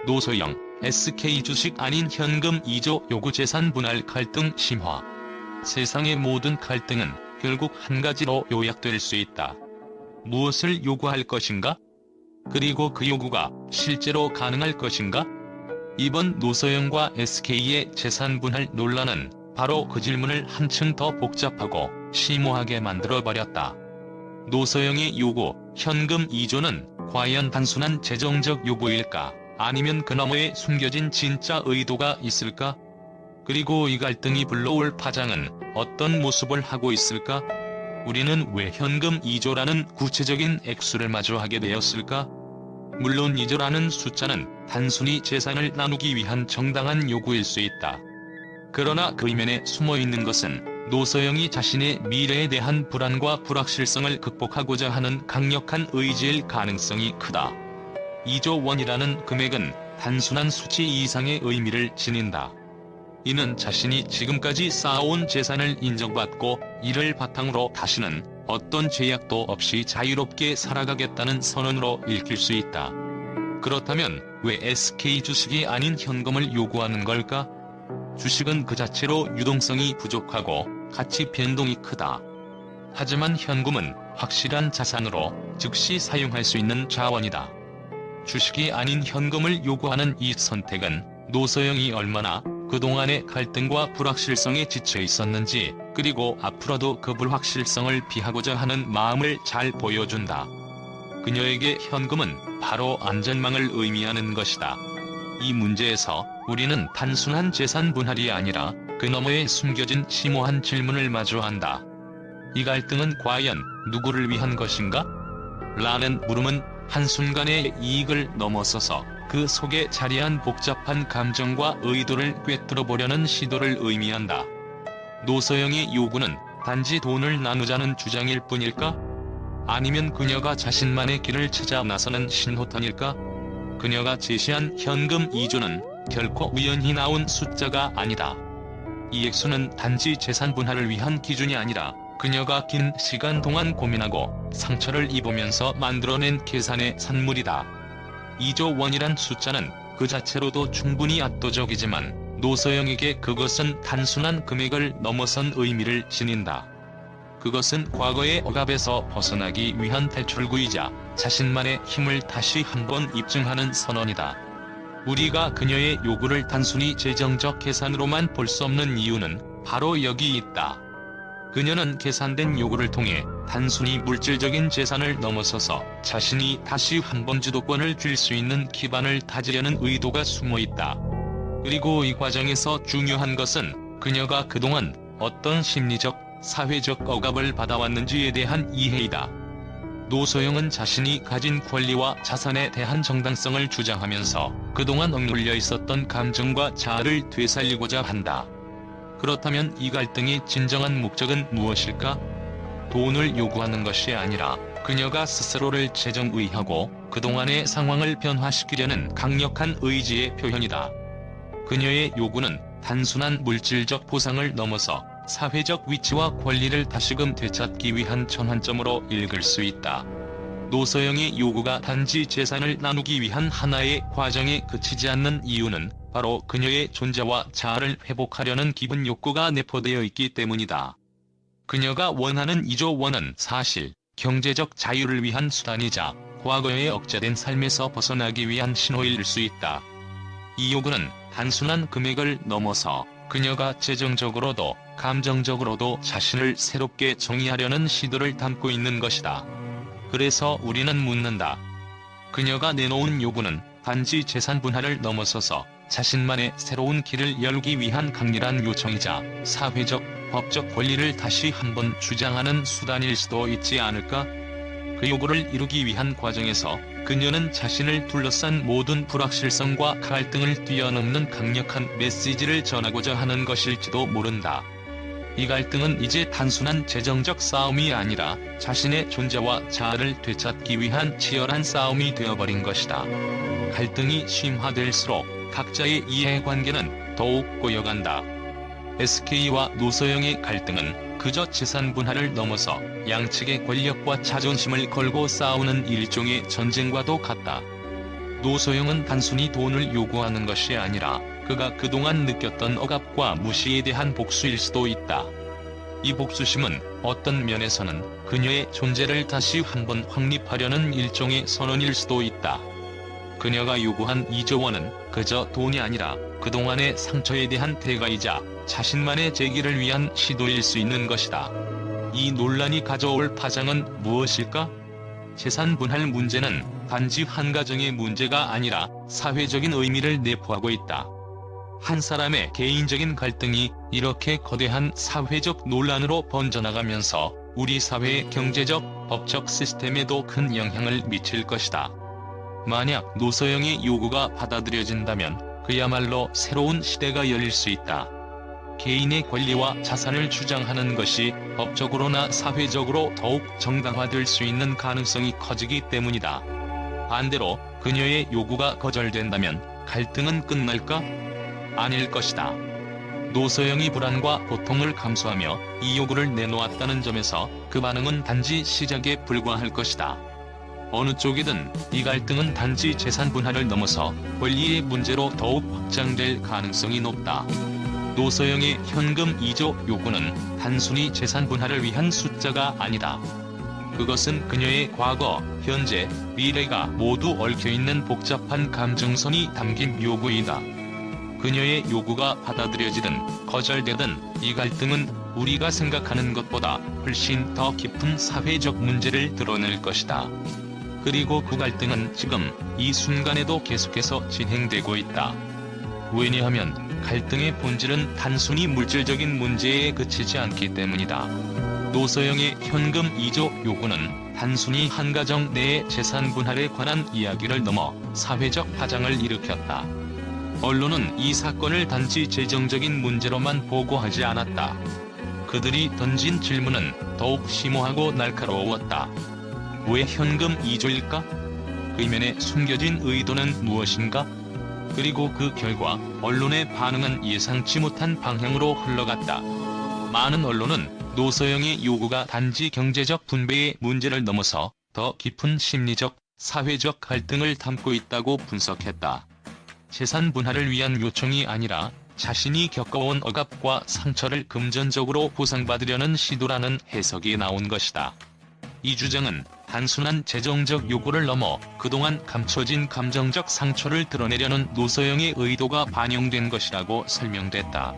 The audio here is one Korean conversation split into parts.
노소영, SK 주식 아닌 현금 2조 요구 재산 분할 갈등 심화. 세상의 모든 갈등은 결국 한 가지로 요약될 수 있다. 무엇을 요구할 것인가? 그리고 그 요구가 실제로 가능할 것인가? 이번 노소영과 SK의 재산 분할 논란은 바로 그 질문을 한층 더 복잡하고 심오하게 만들어버렸다. 노소영의 요구, 현금 2조는 과연 단순한 재정적 요구일까? 아니면 그 너머에 숨겨진 진짜 의도가 있을까? 그리고 이 갈등이 불러올 파장은 어떤 모습을 하고 있을까? 우리는 왜 현금 2조라는 구체적인 액수를 마주하게 되었을까? 물론 2조라는 숫자는 단순히 재산을 나누기 위한 정당한 요구일 수 있다. 그러나 그 이면에 숨어있는 것은 노소영이 자신의 미래에 대한 불안과 불확실성을 극복하고자 하는 강력한 의지일 가능성이 크다. 2조 원이라는 금액은 단순한 수치 이상의 의미를 지닌다. 이는 자신이 지금까지 쌓아온 재산을 인정받고 이를 바탕으로 다시는 어떤 제약도 없이 자유롭게 살아가겠다는 선언으로 읽힐 수 있다. 그렇다면 왜 SK 주식이 아닌 현금을 요구하는 걸까? 주식은 그 자체로 유동성이 부족하고 가치 변동이 크다. 하지만 현금은 확실한 자산으로 즉시 사용할 수 있는 자원이다. 주식이 아닌 현금을 요구하는 이 선택은 노소영이 얼마나 그동안의 갈등과 불확실성에 지쳐 있었는지, 그리고 앞으로도 그 불확실성을 피하고자 하는 마음을 잘 보여준다. 그녀에게 현금은 바로 안전망을 의미하는 것이다. 이 문제에서 우리는 단순한 재산 분할이 아니라 그 너머에 숨겨진 심오한 질문을 마주한다. 이 갈등은 과연 누구를 위한 것인가? 라는 물음은 한순간의 이익을 넘어서서 그 속에 자리한 복잡한 감정과 의도를 꿰뚫어 보려는 시도를 의미한다. 노소영의 요구는 단지 돈을 나누자는 주장일 뿐일까? 아니면 그녀가 자신만의 길을 찾아 나서는 신호탄일까? 그녀가 제시한 현금 2조는 결코 우연히 나온 숫자가 아니다. 이 액수는 단지 재산 분할을 위한 기준이 아니라 그녀가 긴 시간 동안 고민하고 상처를 입으면서 만들어낸 계산의 산물이다. 2조 원이란 숫자는 그 자체로도 충분히 압도적이지만 노소영에게 그것은 단순한 금액을 넘어선 의미를 지닌다. 그것은 과거의 억압에서 벗어나기 위한 탈출구이자 자신만의 힘을 다시 한번 입증하는 선언이다. 우리가 그녀의 요구를 단순히 재정적 계산으로만 볼 수 없는 이유는 바로 여기 있다. 그녀는 계산된 요구를 통해 단순히 물질적인 재산을 넘어서서 자신이 다시 한번 주도권을 쥘 수 있는 기반을 다지려는 의도가 숨어있다. 그리고 이 과정에서 중요한 것은 그녀가 그동안 어떤 심리적, 사회적 억압을 받아왔는지에 대한 이해이다. 노소영은 자신이 가진 권리와 자산에 대한 정당성을 주장하면서 그동안 억눌려 있었던 감정과 자아를 되살리고자 한다. 그렇다면 이 갈등의 진정한 목적은 무엇일까? 돈을 요구하는 것이 아니라 그녀가 스스로를 재정의하고 그동안의 상황을 변화시키려는 강력한 의지의 표현이다. 그녀의 요구는 단순한 물질적 보상을 넘어서 사회적 위치와 권리를 다시금 되찾기 위한 전환점으로 읽을 수 있다. 노소영의 요구가 단지 재산을 나누기 위한 하나의 과정에 그치지 않는 이유는 바로 그녀의 존재와 자아를 회복하려는 기본 욕구가 내포되어 있기 때문이다. 그녀가 원하는 2조 원은 사실 경제적 자유를 위한 수단이자 과거의 억제된 삶에서 벗어나기 위한 신호일 수 있다. 이 요구는 단순한 금액을 넘어서 그녀가 재정적으로도 감정적으로도 자신을 새롭게 정의하려는 시도를 담고 있는 것이다. 그래서 우리는 묻는다. 그녀가 내놓은 요구는 단지 재산 분할을 넘어서서 자신만의 새로운 길을 열기 위한 강렬한 요청이자 사회적, 법적 권리를 다시 한번 주장하는 수단일 수도 있지 않을까? 그 요구를 이루기 위한 과정에서 그녀는 자신을 둘러싼 모든 불확실성과 갈등을 뛰어넘는 강력한 메시지를 전하고자 하는 것일지도 모른다. 이 갈등은 이제 단순한 재정적 싸움이 아니라 자신의 존재와 자아를 되찾기 위한 치열한 싸움이 되어버린 것이다. 갈등이 심화될수록 각자의 이해관계는 더욱 꼬여간다. SK와 노소영의 갈등은 그저 재산 분할을 넘어서 양측의 권력과 자존심을 걸고 싸우는 일종의 전쟁과도 같다. 노소영은 단순히 돈을 요구하는 것이 아니라 그가 그동안 느꼈던 억압과 무시에 대한 복수일 수도 있다. 이 복수심은 어떤 면에서는 그녀의 존재를 다시 한번 확립하려는 일종의 선언일 수도 있다. 그녀가 요구한 2조 원은 그저 돈이 아니라 그동안의 상처에 대한 대가이자 자신만의 재기를 위한 시도일 수 있는 것이다. 이 논란이 가져올 파장은 무엇일까? 재산 분할 문제는 단지 한 가정의 문제가 아니라 사회적인 의미를 내포하고 있다. 한 사람의 개인적인 갈등이 이렇게 거대한 사회적 논란으로 번져나가면서 우리 사회의 경제적, 법적 시스템에도 큰 영향을 미칠 것이다. 만약 노소영의 요구가 받아들여진다면 그야말로 새로운 시대가 열릴 수 있다. 개인의 권리와 자산을 주장하는 것이 법적으로나 사회적으로 더욱 정당화될 수 있는 가능성이 커지기 때문이다. 반대로 그녀의 요구가 거절된다면 갈등은 끝날까? 아닐 것이다. 노소영이 불안과 고통을 감수하며 이 요구를 내놓았다는 점에서 그 반응은 단지 시작에 불과할 것이다. 어느 쪽이든 이 갈등은 단지 재산 분할을 넘어서 권리의 문제로 더욱 확장될 가능성이 높다. 노소영의 현금 2조 요구는 단순히 재산 분할을 위한 숫자가 아니다. 그것은 그녀의 과거, 현재, 미래가 모두 얽혀있는 복잡한 감정선이 담긴 요구이다. 그녀의 요구가 받아들여지든 거절되든 이 갈등은 우리가 생각하는 것보다 훨씬 더 깊은 사회적 문제를 드러낼 것이다. 그리고 그 갈등은 지금 이 순간에도 계속해서 진행되고 있다. 왜냐하면 갈등의 본질은 단순히 물질적인 문제에 그치지 않기 때문이다. 노소영의 현금 2조 요구는 단순히 한 가정 내의 재산 분할에 관한 이야기를 넘어 사회적 파장을 일으켰다. 언론은 이 사건을 단지 재정적인 문제로만 보고하지 않았다. 그들이 던진 질문은 더욱 심오하고 날카로웠다. 왜 현금 2조일까? 그 이면에 숨겨진 의도는 무엇인가? 그리고 그 결과 언론의 반응은 예상치 못한 방향으로 흘러갔다. 많은 언론은 노소영의 요구가 단지 경제적 분배의 문제를 넘어서 더 깊은 심리적, 사회적 갈등을 담고 있다고 분석했다. 재산 분할을 위한 요청이 아니라 자신이 겪어온 억압과 상처를 금전적으로 보상받으려는 시도라는 해석이 나온 것이다. 이 주장은 단순한 재정적 요구를 넘어 그동안 감춰진 감정적 상처를 드러내려는 노소영의 의도가 반영된 것이라고 설명됐다.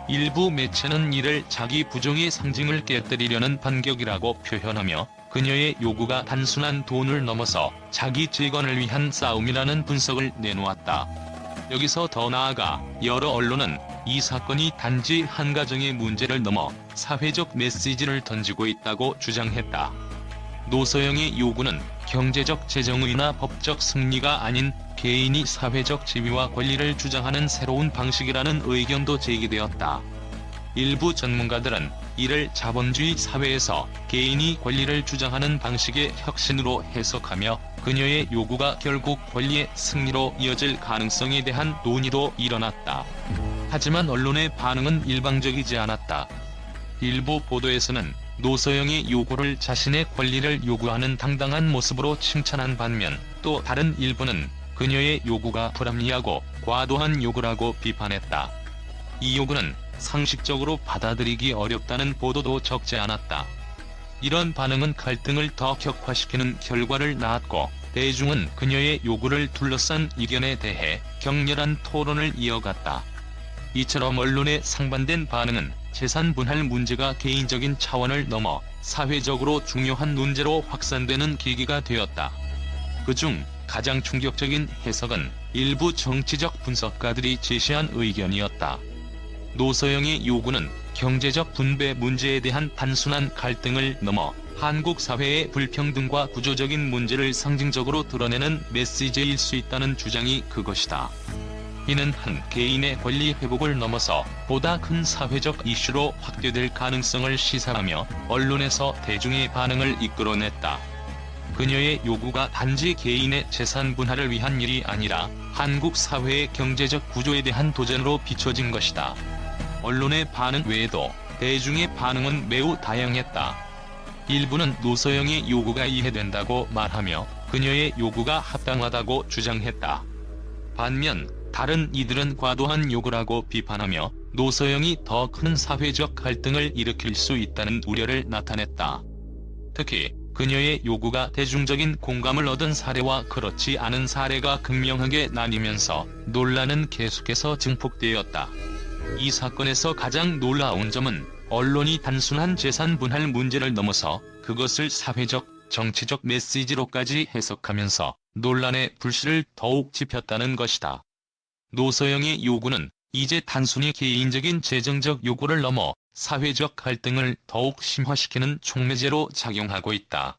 일부 매체는 이를 자기 부정의 상징을 깨뜨리려는 반격이라고 표현하며 그녀의 요구가 단순한 돈을 넘어서 자기 재건을 위한 싸움이라는 분석을 내놓았다. 여기서 더 나아가 여러 언론은 이 사건이 단지 한 가정의 문제를 넘어 사회적 메시지를 던지고 있다고 주장했다. 노소영의 요구는 경제적 재정의나 법적 승리가 아닌 개인이 사회적 지위와 권리를 주장하는 새로운 방식이라는 의견도 제기되었다. 일부 전문가들은 이를 자본주의 사회에서 개인이 권리를 주장하는 방식의 혁신으로 해석하며 그녀의 요구가 결국 권리의 승리로 이어질 가능성에 대한 논의도 일어났다. 하지만 언론의 반응은 일방적이지 않았다. 일부 보도에서는 노소영의 요구를 자신의 권리를 요구하는 당당한 모습으로 칭찬한 반면 또 다른 일부는 그녀의 요구가 불합리하고 과도한 요구라고 비판했다. 이 요구는 상식적으로 받아들이기 어렵다는 보도도 적지 않았다. 이런 반응은 갈등을 더 격화시키는 결과를 낳았고 대중은 그녀의 요구를 둘러싼 이견에 대해 격렬한 토론을 이어갔다. 이처럼 언론의 상반된 반응은 재산 분할 문제가 개인적인 차원을 넘어 사회적으로 중요한 문제로 확산되는 계기가 되었다. 그중 가장 충격적인 해석은 일부 정치적 분석가들이 제시한 의견이었다. 노소영의 요구는 경제적 분배 문제에 대한 단순한 갈등을 넘어 한국 사회의 불평등과 구조적인 문제를 상징적으로 드러내는 메시지일 수 있다는 주장이 그것이다. 이는 한 개인의 권리 회복을 넘어서 보다 큰 사회적 이슈로 확대될 가능성을 시사하며 언론에서 대중의 반응을 이끌어냈다. 그녀의 요구가 단지 개인의 재산 분할을 위한 일이 아니라 한국 사회의 경제적 구조에 대한 도전으로 비춰진 것이다. 언론의 반응 외에도 대중의 반응은 매우 다양했다. 일부는 노소영의 요구가 이해된다고 말하며 그녀의 요구가 합당하다고 주장했다. 반면 다른 이들은 과도한 요구라고 비판하며 노소영이 더 큰 사회적 갈등을 일으킬 수 있다는 우려를 나타냈다. 특히 그녀의 요구가 대중적인 공감을 얻은 사례와 그렇지 않은 사례가 극명하게 나뉘면서 논란은 계속해서 증폭되었다. 이 사건에서 가장 놀라운 점은 언론이 단순한 재산 분할 문제를 넘어서 그것을 사회적, 정치적 메시지로까지 해석하면서 논란의 불씨를 더욱 지폈다는 것이다. 노소영의 요구는 이제 단순히 개인적인 재정적 요구를 넘어 사회적 갈등을 더욱 심화시키는 촉매제로 작용하고 있다.